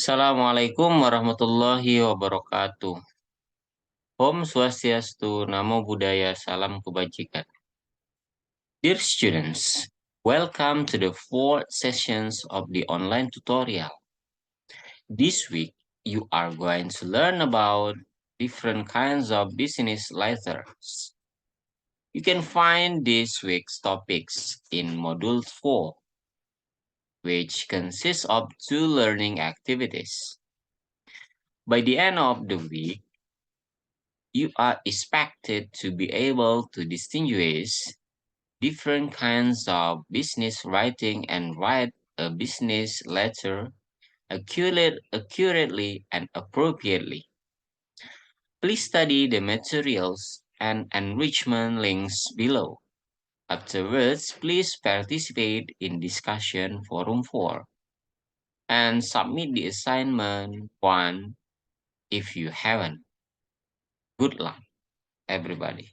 Assalamualaikum warahmatullahi wabarakatuh. Om Swastiastu, Namo Buddhaya, Salam Kebajikan. Dear students, welcome to the fourth sessions of the online tutorial. This week, you are going to learn about different kinds of business letters. You can find this week's topics in Module 4, which consists of 2 learning activities. By the end of the week, you are expected to be able to distinguish different kinds of business writing and write a business letter accurately and appropriately. Please study the materials and enrichment links below. Afterwards, please participate in discussion forum 4 and submit the assignment 1 if you haven't. Good luck, everybody.